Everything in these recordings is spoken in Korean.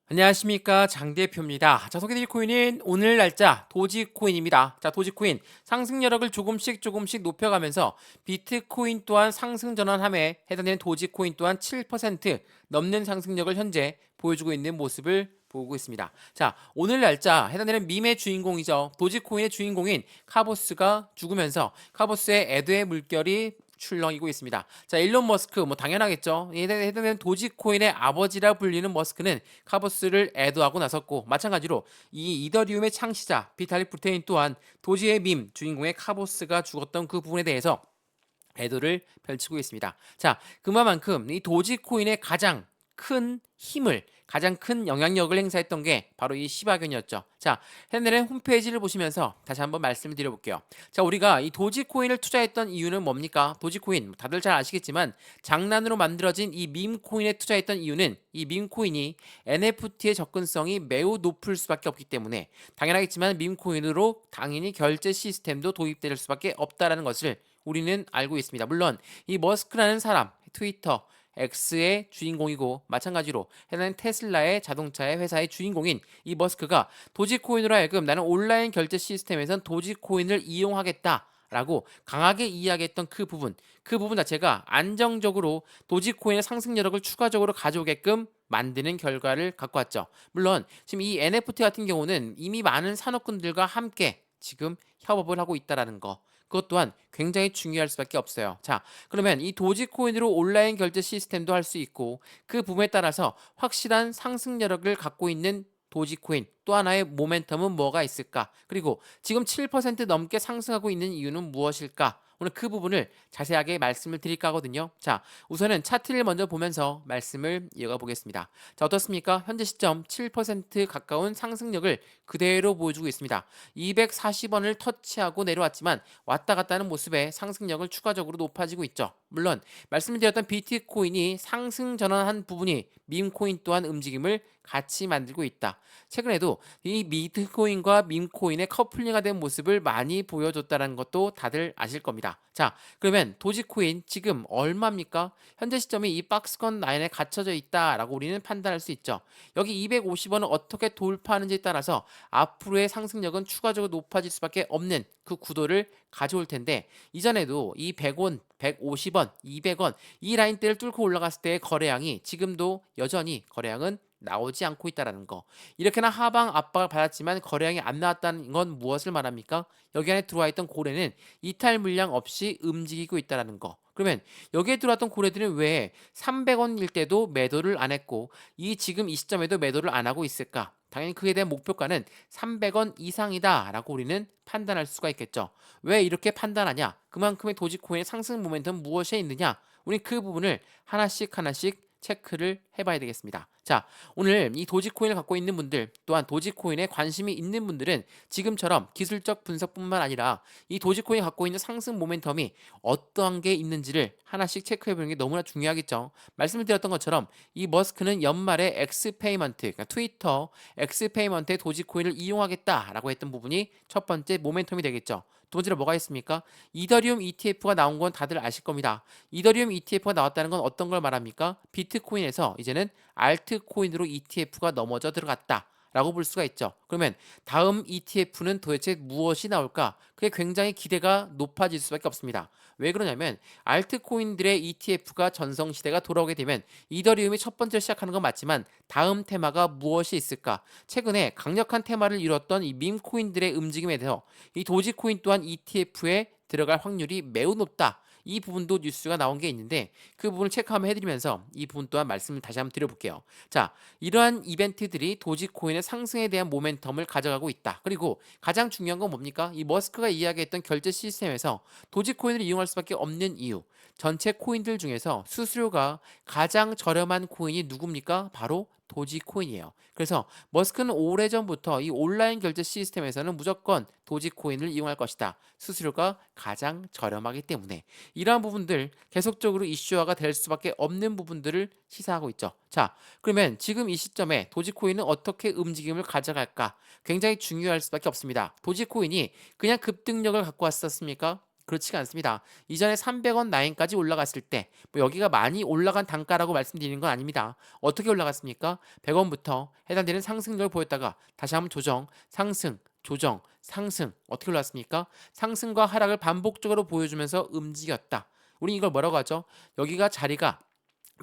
안녕하십니까, 장 대표입니다. 자, 소개드릴 코인은 오늘 날짜 도지코인입니다. 자, 도지코인 상승 여력을 조금씩 높여가면서 비트코인 또한 상승 전환함에 해당되는 도지코인 또한 7% 넘는 상승력을 현재 보여주고 있는 모습을 보고 있습니다. 자, 오늘 날짜 해당되는 밈의 주인공이죠. 도지코인의 주인공인 카보스가 죽으면서 카보스의 애도의 물결이 출렁이고 있습니다. 자, 일론 머스크 뭐 당연하겠죠. 해당되는 도지코인의 아버지라 불리는 머스크는 카보스를 애도하고 나섰고, 마찬가지로 이 이더리움의 창시자 비탈릭 부테린 또한 도지의 밈 주인공의 카보스가 죽었던 그 부분에 대해서 애도를 펼치고 있습니다. 자, 그만큼 이 도지코인의 가장 큰 영향력을 행사했던 게 바로 이 시바견이었죠. 자, 현대는 홈페이지를 보시면서 다시 한번 말씀을 드려볼게요. 자, 우리가 이 도지코인을 투자했던 이유는 뭡니까? 도지코인 다들 잘 아시겠지만 장난으로 만들어진 이 밈코인에 투자했던 이유는 이 밈코인이 NFT의 접근성이 매우 높을 수밖에 없기 때문에, 당연하겠지만 밈코인으로 당연히 결제 시스템도 도입될 수밖에 없다라는 것을 우리는 알고 있습니다. 물론 이 머스크라는 사람, 트위터 X의 주인공이고, 마찬가지로 해당 테슬라의 자동차의 회사의 주인공인 이 머스크가 도지코인으로 하여금 나는 온라인 결제 시스템에선 도지코인을 이용하겠다라고 강하게 이야기했던 그 부분 자체가 안정적으로 도지코인의 상승 여력을 추가적으로 가져오게끔 만드는 결과를 갖고 왔죠. 물론 지금 이 NFT 같은 경우는 이미 많은 산업군들과 함께 지금 협업을 하고 있다라는 거, 그것 또한 굉장히 중요할 수밖에 없어요. 자, 그러면 이 도지코인으로 온라인 결제 시스템도 할 수 있고, 그 부분에 따라서 확실한 상승 여력을 갖고 있는 도지코인 또 하나의 모멘텀은 뭐가 있을까? 그리고 지금 7% 넘게 상승하고 있는 이유는 무엇일까? 오늘 그 부분을 자세하게 말씀을 드릴까 하거든요. 자, 우선은 차트를 먼저 보면서 말씀을 이어가 보겠습니다. 자, 어떻습니까? 현재 시점 7% 가까운 상승력을 그대로 보여주고 있습니다. 240원을 터치하고 내려왔지만 왔다 갔다 하는 모습에 상승력을 추가적으로 높아지고 있죠. 물론 말씀드렸던 비트코인이 상승 전환한 부분이 밈코인 또한 움직임을 같이 만들고 있다. 최근에도 이 비트코인과 밈코인의 커플링화 된 모습을 많이 보여줬다는 것도 다들 아실 겁니다. 자, 그러면 도지코인 지금 얼마입니까? 현재 시점에 이 박스권 라인에 갇혀져 있다라고 우리는 판단할 수 있죠. 여기 250원을 어떻게 돌파하는지에 따라서 앞으로의 상승력은 추가적으로 높아질 수밖에 없는 그 구도를 가져올 텐데, 이전에도 이 100원, 150원, 200원 이 라인대를 뚫고 올라갔을 때의 거래량이 지금도 여전히 거래량은 나오지 않고 있다라는 거. 이렇게나 하방 압박을 받았지만 거래량이 안 나왔다는 건 무엇을 말합니까? 여기 안에 들어와 있던 고래는 이탈 물량 없이 움직이고 있다라는 거. 그러면 여기에 들어왔던 고래들은 왜 300원일 때도 매도를 안 했고 이 지금 이 시점에도 매도를 안 하고 있을까? 당연히 그에 대한 목표가는 300원 이상이다라고 우리는 판단할 수가 있겠죠. 왜 이렇게 판단하냐? 그만큼의 도지코인의 상승 모멘텀 무엇에 있느냐? 우리 그 부분을 하나씩 체크를 해봐야 되겠습니다. 자, 오늘 이 도지코인을 갖고 있는 분들, 또한 도지코인에 관심이 있는 분들은 지금처럼 기술적 분석뿐만 아니라 이 도지코인이 갖고 있는 상승 모멘텀이 어떠한 게 있는지를 하나씩 체크해보는 게 너무나 중요하겠죠. 말씀을 드렸던 것처럼 이 머스크는 연말에 엑스페이먼트, 그러니까 트위터 엑스페이먼트의 도지코인을 이용하겠다라고 했던 부분이 첫 번째 모멘텀이 되겠죠. 두 번째로 뭐가 있습니까? 이더리움 ETF가 나온 건 다들 아실 겁니다. 이더리움 ETF가 나왔다는 건 어떤 걸 말합니까? 비트코인에서 이제는 알트코인으로 ETF가 넘어져 들어갔다 라고 볼 수가 있죠. 그러면 다음 ETF는 도대체 무엇이 나올까? 그게 굉장히 기대가 높아질 수밖에 없습니다. 왜 그러냐면 알트코인들의 ETF가 전성시대가 돌아오게 되면 이더리움이 첫 번째로 시작하는 건 맞지만 다음 테마가 무엇이 있을까? 최근에 강력한 테마를 이뤘던 이 밈코인들의 움직임에 대해서 이 도지코인 또한 ETF에 들어갈 확률이 매우 높다. 이 부분도 뉴스가 나온 게 있는데 그 부분을 체크 한번 해드리면서 이 부분 또한 말씀을 다시 한번 드려볼게요. 자, 이러한 이벤트들이 도지코인의 상승에 대한 모멘텀을 가져가고 있다. 그리고 가장 중요한 건 뭡니까? 이 머스크가 이야기했던 결제 시스템에서 도지코인을 이용할 수밖에 없는 이유. 전체 코인들 중에서 수수료가 가장 저렴한 코인이 누굽니까? 바로 도지코인이에요. 그래서 머스크는 오래전부터 이 온라인 결제 시스템에서는 무조건 도지코인을 이용할 것이다. 수수료가 가장 저렴하기 때문에. 이러한 부분들 계속적으로 이슈화가 될 수밖에 없는 부분들을 시사하고 있죠. 자, 그러면 지금 이 시점에 도지코인은 어떻게 움직임을 가져갈까? 굉장히 중요할 수밖에 없습니다. 도지코인이 그냥 급등력을 갖고 왔었습니까? 그렇지가 않습니다. 이전에 300원 라인까지 올라갔을 때 뭐 여기가 많이 올라간 단가라고 말씀드리는 건 아닙니다. 어떻게 올라갔습니까? 100원부터 해당되는 상승력을 보였다가 다시 한번 조정, 상승, 조정, 상승. 어떻게 올랐습니까? 상승과 하락을 반복적으로 보여주면서 움직였다. 우리 이걸 뭐라고 하죠? 여기가 자리가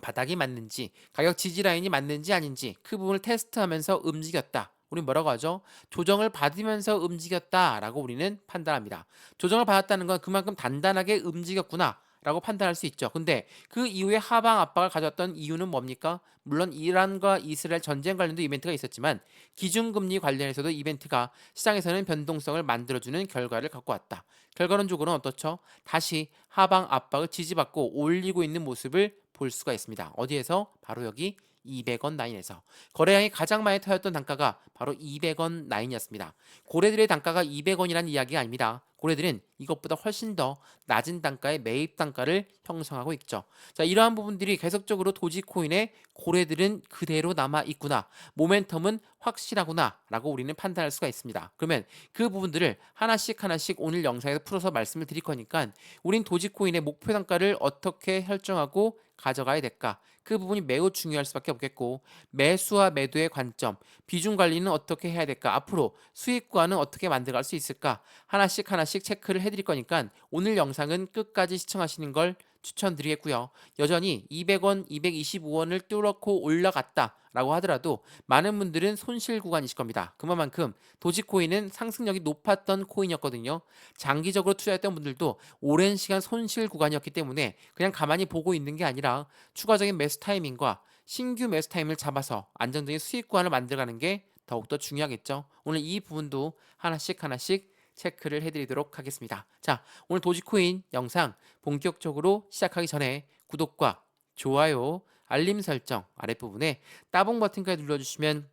바닥이 맞는지, 가격 지지 라인이 맞는지 아닌지 그 부분을 테스트하면서 움직였다. 우리 뭐라고 하죠? 조정을 받으면서 움직였다라고 우리는 판단합니다. 조정을 받았다는 건 그만큼 단단하게 움직였구나. 라고 판단할 수 있죠. 근데 그 이후에 하방 압박을 가져왔던 이유는 뭡니까? 물론 이란과 이스라엘 전쟁 관련도 이벤트가 있었지만 기준금리 관련해서도 이벤트가 시장에서는 변동성을 만들어주는 결과를 갖고 왔다. 결과론적으로는 어떻죠? 다시 하방 압박을 지지받고 올리고 있는 모습을 볼 수가 있습니다. 어디에서? 바로 여기 200원 라인에서 거래량이 가장 많이 터였던 단가가 바로 200원 라인이었습니다. 고래들의 단가가 200원이라는 이야기가 아닙니다. 고래들은 이것보다 훨씬 더 낮은 단가의 매입 단가를 형성하고 있죠. 자, 이러한 부분들이 계속적으로 도지코인의 고래들은 그대로 남아 있구나. 모멘텀은 확실하구나라고 우리는 판단할 수가 있습니다. 그러면 그 부분들을 하나씩 하나씩 오늘 영상에서 풀어서 말씀을 드릴 거니까 우린 도지코인의 목표 단가를 어떻게 설정하고 가져가야 될까? 그 부분이 매우 중요할 수밖에 없겠고 매수와 매도의 관점, 비중 관리는 어떻게 해야 될까? 앞으로 수익과는 어떻게 만들어갈 수 있을까? 하나씩 하나씩 체크를 해드릴 거니까 오늘 영상은 끝까지 시청하시는 걸 추천드리겠고요. 여전히 200원, 225원을 뚫고 올라갔다라고 하더라도 많은 분들은 손실 구간이실 겁니다. 그만큼 도지코인은 상승력이 높았던 코인이었거든요. 장기적으로 투자했던 분들도 오랜 시간 손실 구간이었기 때문에 그냥 가만히 보고 있는 게 아니라 추가적인 매수 타이밍과 신규 매수 타임을 잡아서 안정적인 수익 구간을 만들어가는 게 더욱더 중요하겠죠. 오늘 이 부분도 하나씩 하나씩 체크를 해드리도록 하겠습니다. 자, 오늘 도지코인 영상 본격적으로 시작하기 전에 구독과 좋아요, 알림 설정 아랫부분에 따봉 버튼까지 눌러주시면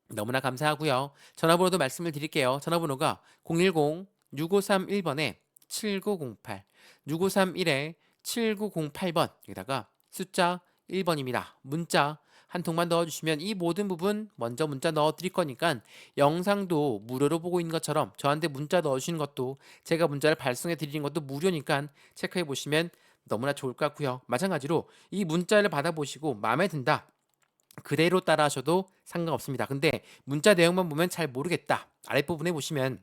너무나 감사하고요. 전화번호도 말씀을 드릴게요. 전화번호가 010-6531번에 7908, 6531에 7908번 여기다가 숫자 1번입니다. 문자 한 통만 넣어주시면 이 모든 부분 먼저 문자 넣어드릴 거니까 영상도 무료로 보고 있는 것처럼 저한테 문자 넣어주시는 것도 제가 문자를 발송해 드리는 것도 무료니까 체크해 보시면 너무나 좋을 것 같고요. 마찬가지로 이 문자를 받아보시고 마음에 든다. 그대로 따라하셔도 상관없습니다. 근데 문자 내용만 보면 잘 모르겠다. 아랫부분에 보시면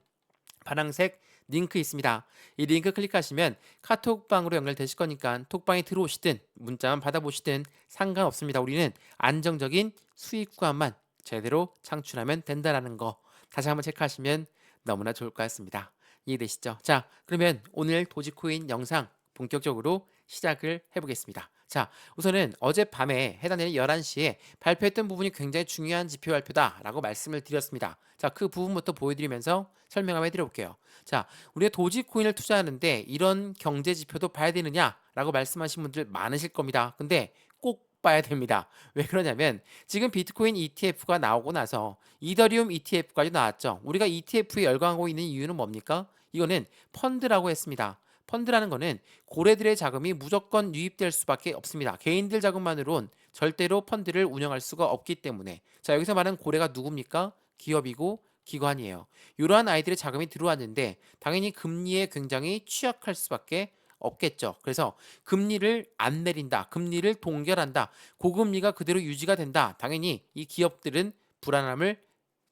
파란색 링크 있습니다. 이 링크 클릭하시면 카톡방으로 연결되실 거니까 톡방에 들어오시든 문자만 받아보시든 상관없습니다. 우리는 안정적인 수익 구간만 제대로 창출하면 된다라는 거 다시 한번 체크하시면 너무나 좋을 것 같습니다. 이해되시죠? 자, 그러면 오늘 도지코인 영상 본격적으로 시작을 해보겠습니다. 자, 우선은 어젯밤에 해당되는 11시에 발표했던 부분이 굉장히 중요한 지표 발표다라고 말씀을 드렸습니다. 자, 그 부분부터 보여드리면서 설명 한번 해드려볼게요. 자, 우리가 도지코인을 투자하는데 이런 경제 지표도 봐야 되느냐라고 말씀하신 분들 많으실 겁니다. 근데 꼭 봐야 됩니다. 왜 그러냐면 지금 비트코인 ETF가 나오고 나서 이더리움 ETF까지 나왔죠. 우리가 ETF에 열광하고 있는 이유는 뭡니까? 이거는 펀드라고 했습니다. 펀드라는 거는 고래들의 자금이 무조건 유입될 수밖에 없습니다. 개인들 자금만으론 절대로 펀드를 운영할 수가 없기 때문에 자, 여기서 말하는 고래가 누굽니까? 기업이고 기관이에요. 이러한 아이들의 자금이 들어왔는데 당연히 금리에 굉장히 취약할 수밖에 없겠죠. 그래서 금리를 안 내린다. 금리를 동결한다. 고금리가 그대로 유지가 된다. 당연히 이 기업들은 불안함을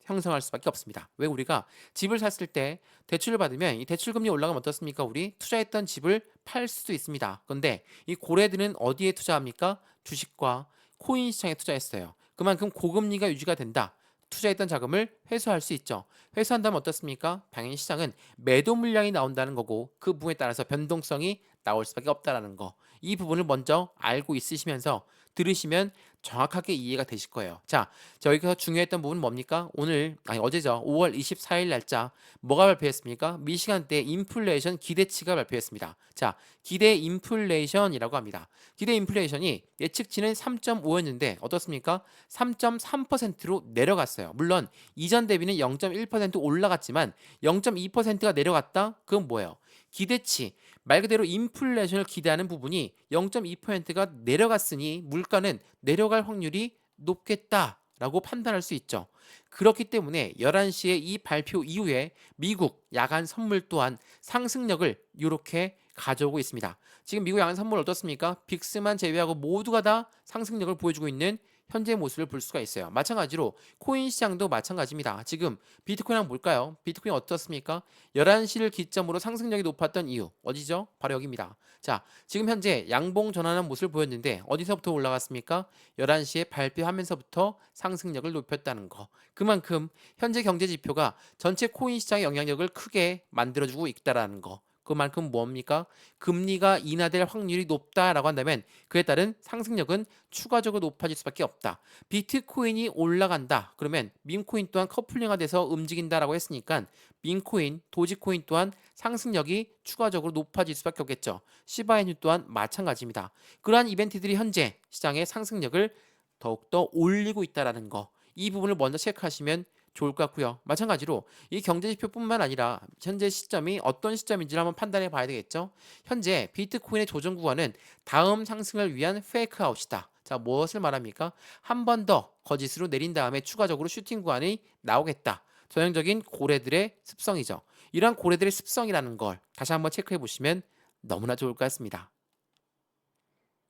형성할 수밖에 없습니다. 왜 우리가 집을 샀을 때 대출을 받으면 이 대출금리 올라가면 어떻습니까? 우리 투자했던 집을 팔 수도 있습니다. 그런데 이 고래들은 어디에 투자합니까? 주식과 코인 시장에 투자했어요. 그만큼 고금리가 유지가 된다. 투자했던 자금을 회수할 수 있죠. 회수한다면 어떻습니까? 당연히 시장은 매도 물량이 나온다는 거고 그 부분에 따라서 변동성이 나올 수밖에 없다라는 거. 이 부분을 먼저 알고 있으시면서 들으시면 정확하게 이해가 되실 거예요. 자, 저희가 중요했던 부분은 뭡니까? 어제죠. 5월 24일 날짜 뭐가 발표했습니까? 미시간 때 인플레이션 기대치가 발표했습니다. 자, 기대 인플레이션이라고 합니다. 기대 인플레이션이 예측치는 3.5였는데 어떻습니까? 3.3%로 내려갔어요. 물론 이전 대비는 0.1% 올라갔지만 0.2%가 내려갔다? 그건 뭐예요? 기대치, 말 그대로 인플레이션을 기대하는 부분이 0.2%가 내려갔으니 물가는 내려갈 확률이 높겠다. 라고 판단할 수 있죠. 그렇기 때문에 11시에 이 발표 이후에 미국 야간 선물 또한 상승력을 이렇게 가져오고 있습니다. 지금 미국 야간 선물 어떻습니까? 빅스만 제외하고 모두가 다 상승력을 보여주고 있는 현재 모습을 볼 수가 있어요. 마찬가지로 코인 시장도 마찬가지입니다. 지금 비트코인은 뭘까요? 비트코인 어떻습니까? 11시를 기점으로 상승력이 높았던 이유 어디죠? 바로 여기입니다. 자, 지금 현재 양봉 전환한 모습을 보였는데 어디서부터 올라갔습니까? 11시에 발표하면서부터 상승력을 높였다는 거. 그만큼 현재 경제 지표가 전체 코인 시장의 영향력을 크게 만들어주고 있다라는 거. 그만큼 뭡니까? 금리가 인하될 확률이 높다라고 한다면 그에 따른 상승력은 추가적으로 높아질 수밖에 없다. 비트코인이 올라간다. 그러면 밈코인 또한 커플링화 돼서 움직인다라고 했으니까 밈코인, 도지코인 또한 상승력이 추가적으로 높아질 수밖에 없겠죠. 시바이뉴 또한 마찬가지입니다. 그러한 이벤트들이 현재 시장의 상승력을 더욱더 올리고 있다라는 거. 이 부분을 먼저 체크하시면 좋을 것 같고요. 마찬가지로 이 경제지표뿐만 아니라 현재 시점이 어떤 시점인지를 한번 판단해 봐야 되겠죠. 현재 비트코인의 조정 구간은 다음 상승을 위한 페이크 아웃이다. 자, 무엇을 말합니까? 한 번 더 거짓으로 내린 다음에 추가적으로 슈팅 구간이 나오겠다. 전형적인 고래들의 습성이죠. 이러한 고래들의 습성이라는 걸 다시 한번 체크해 보시면 너무나 좋을 것 같습니다.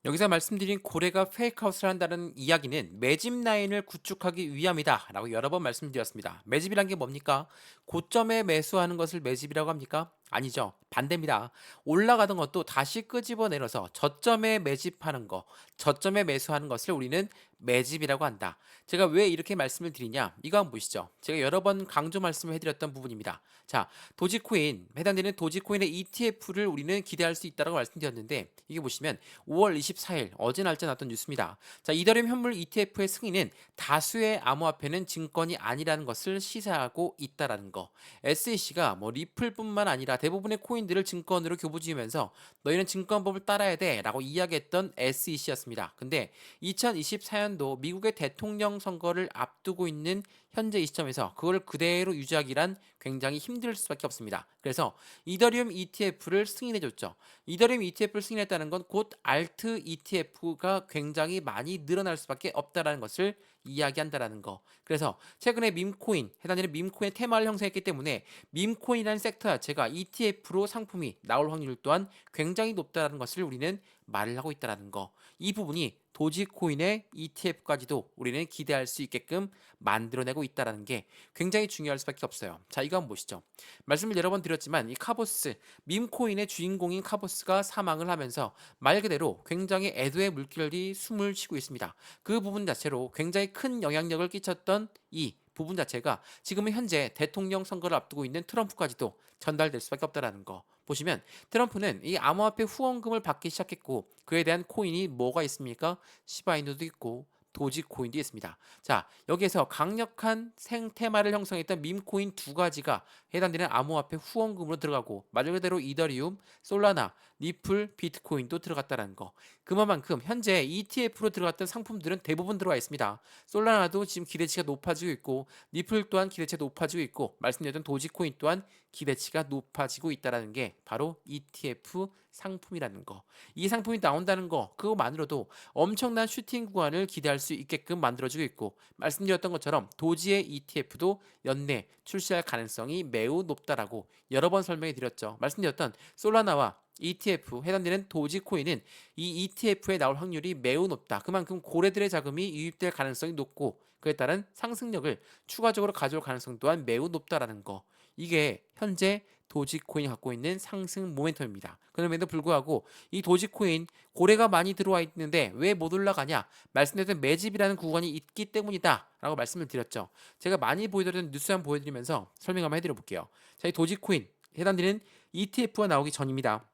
여기서 말씀드린 고래가 페이크아웃을 한다는 이야기는 매집 라인을 구축하기 위함이다 라고 여러 번 말씀드렸습니다. 매집이란 게 뭡니까? 고점에 매수하는 것을 매집이라고 합니까? 아니죠. 반대입니다. 올라가던 것도 다시 끄집어 내려서 저점에 매집하는 거, 저점에 매수하는 것을 우리는 매집이라고 한다. 제가 왜 이렇게 말씀을 드리냐? 이거 한번 보시죠. 제가 여러 번 강조 말씀을 해드렸던 부분입니다. 자, 도지코인, 해당되는 도지코인의 ETF를 우리는 기대할 수 있다고 말씀드렸는데 이게 보시면 5월 24일 어제 날짜 났던 뉴스입니다. 자, 이더리움 현물 ETF의 승인은 다수의 암호화폐는 증권이 아니라는 것을 시사하고 있다라는 거. SEC가 뭐 리플뿐만 아니라 대부분의 코인들을 증권으로 교부지으면서 너희는 증권법을 따라야 돼라고 이야기했던 SEC였습니다. 근데 2024년도 미국의 대통령 선거를 앞두고 있는 현재 이 시점에서 그걸 그대로 유지하기란 굉장히 힘들 수밖에 없습니다. 그래서 이더리움 ETF를 승인해줬죠. 이더리움 ETF를 승인했다는 건 곧 알트 ETF가 굉장히 많이 늘어날 수밖에 없다라는 것을 이야기한다라는 거. 그래서 최근에 밈코인, 해당되는 밈코인의 테마를 형성했기 때문에 밈코인이라는 섹터 자체가 ETF로 상품이 나올 확률 또한 굉장히 높다는 것을 우리는 말을 하고 있다는 거. 이 부분이 도지코인의 ETF까지도 우리는 기대할 수 있게끔 만들어내고 있다는 게 굉장히 중요할 수밖에 없어요. 자, 이거 한번 보시죠. 말씀을 여러 번 드렸지만 이 카보스, 밈코인의 주인공인 카보스가 사망을 하면서 말 그대로 굉장히 애도의 물결이 숨을 쉬고 있습니다. 그 부분 자체로 굉장히 큰 영향력을 끼쳤던 이 부분 자체가 지금은 현재 대통령 선거를 앞두고 있는 트럼프까지도 전달될 수밖에 없다라는 거. 보시면 트럼프는 이 암호화폐 후원금을 받기 시작했고 그에 대한 코인이 뭐가 있습니까? 시바이누도 있고 도지코인도 있습니다. 자, 여기에서 강력한 생테마를 형성했던 밈코인 두 가지가 해당되는 암호화폐 후원금으로 들어가고 말 그대로 이더리움, 솔라나, 리플, 비트코인도 들어갔다는 거. 그만큼 현재 ETF로 들어갔던 상품들은 대부분 들어와 있습니다. 솔라나도 지금 기대치가 높아지고 있고 리플 또한 기대치가 높아지고 있고 말씀드렸던 도지코인 또한 기대치가 높아지고 있다는 게 바로 ETF 상품이라는 거. 이 상품이 나온다는 거 그거만으로도 엄청난 슈팅 구간을 기대할 수 있게끔 만들어지고 있고 말씀드렸던 것처럼 도지의 ETF도 연내 출시할 가능성이 매우 높다라고 여러 번 설명해 드렸죠. 말씀드렸던 솔라나와 ETF 해당되는 도지코인은 이 ETF에 나올 확률이 매우 높다. 그만큼 고래들의 자금이 유입될 가능성이 높고 그에 따른 상승력을 추가적으로 가져올 가능성 또한 매우 높다라는 거. 이게 현재 도지코인이 갖고 있는 상승 모멘텀입니다. 그럼에도 불구하고 이 도지코인 고래가 많이 들어와 있는데 왜 못 올라가냐? 말씀드렸던 매집이라는 구간이 있기 때문이다 라고 말씀을 드렸죠. 제가 많이 보여드렸던 뉴스 한번 보여드리면서 설명 한번 해드려 볼게요. 자, 이 도지코인 해당되는 ETF가 나오기 전입니다.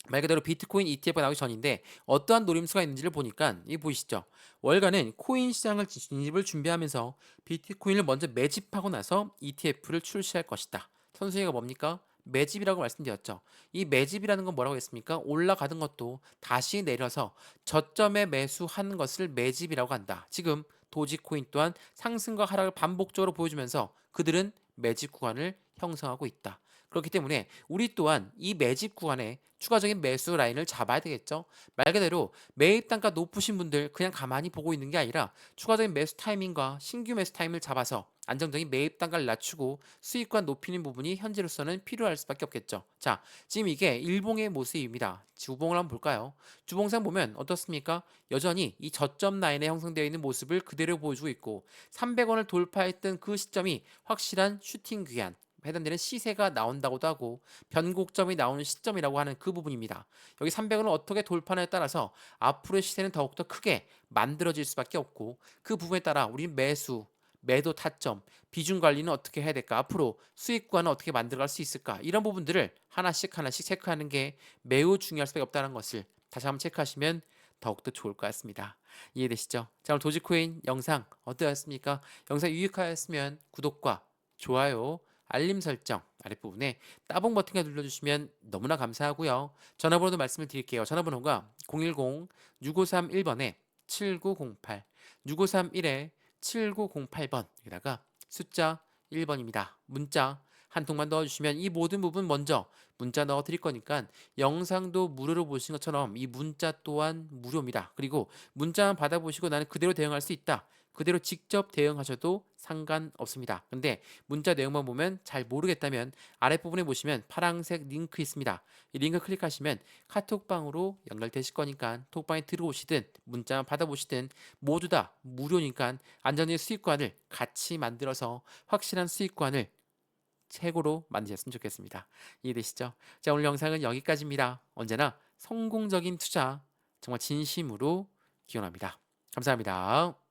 말 그대로 비트코인 ETF가 나오기 전인데 어떠한 노림수가 있는지를 보니까 이 보이시죠? 월간은 코인 시장을 진입을 준비하면서 비트코인을 먼저 매집하고 나서 ETF를 출시할 것이다. 선순위가 뭡니까? 매집이라고 말씀드렸죠. 이 매집이라는 건 뭐라고 했습니까? 올라가던 것도 다시 내려서 저점에 매수하는 것을 매집이라고 한다. 지금 도지코인 또한 상승과 하락을 반복적으로 보여주면서 그들은 매집 구간을 형성하고 있다. 그렇기 때문에 우리 또한 이 매집 구간에 추가적인 매수 라인을 잡아야 되겠죠. 말 그대로 매입 단가 높으신 분들 그냥 가만히 보고 있는 게 아니라 추가적인 매수 타이밍과 신규 매수 타이밍을 잡아서 안정적인 매입 단가를 낮추고 수익과 높이는 부분이 현재로서는 필요할 수밖에 없겠죠. 자, 지금 이게 일봉의 모습입니다. 주봉을 한번 볼까요? 주봉상 보면 어떻습니까? 여전히 이 저점 라인에 형성되어 있는 모습을 그대로 보여주고 있고 300원을 돌파했던 그 시점이 확실한 슈팅 귀환, 해당되는 시세가 나온다고도 하고 변곡점이 나오는 시점이라고 하는 그 부분입니다. 여기 300원을 어떻게 돌파하냐에 따라서 앞으로의 시세는 더욱더 크게 만들어질 수밖에 없고 그 부분에 따라 우리는 매수, 매도 타점, 비중 관리는 어떻게 해야 될까? 앞으로 수익 구간은 어떻게 만들어갈 수 있을까? 이런 부분들을 하나씩 하나씩 체크하는 게 매우 중요할 수밖에 없다는 것을 다시 한번 체크하시면 더욱더 좋을 것 같습니다. 이해되시죠? 자, 오늘 도지코인 영상 어떠셨습니까? 영상 유익하였으면 구독과 좋아요, 알림 설정 아랫부분에 따봉 버튼을 눌러주시면 너무나 감사하고요. 전화번호도 말씀을 드릴게요. 전화번호가 010-6531번에 7908, 6531에 7908번, 여기다가 숫자 1번입니다. 문자 한 통만 넣어주시면 이 모든 부분 먼저 문자 넣어 드릴 거니까 영상도 무료로 보신 것처럼 이 문자 또한 무료입니다. 그리고 문자만 받아보시고 나는 그대로 대응할 수 있다. 그대로 직접 대응하셔도 상관없습니다. 근데 문자 내용만 보면 잘 모르겠다면 아랫부분에 보시면 파란색 링크 있습니다. 이 링크 클릭하시면 카톡방으로 연결되실 거니까 톡방에 들어오시든 문자만 받아보시든 모두 다 무료니까 안정적인 수익관을 같이 만들어서 확실한 수익관을 최고로 만드셨으면 좋겠습니다. 이해되시죠? 자, 오늘 영상은 여기까지입니다. 언제나 성공적인 투자 정말 진심으로 기원합니다. 감사합니다.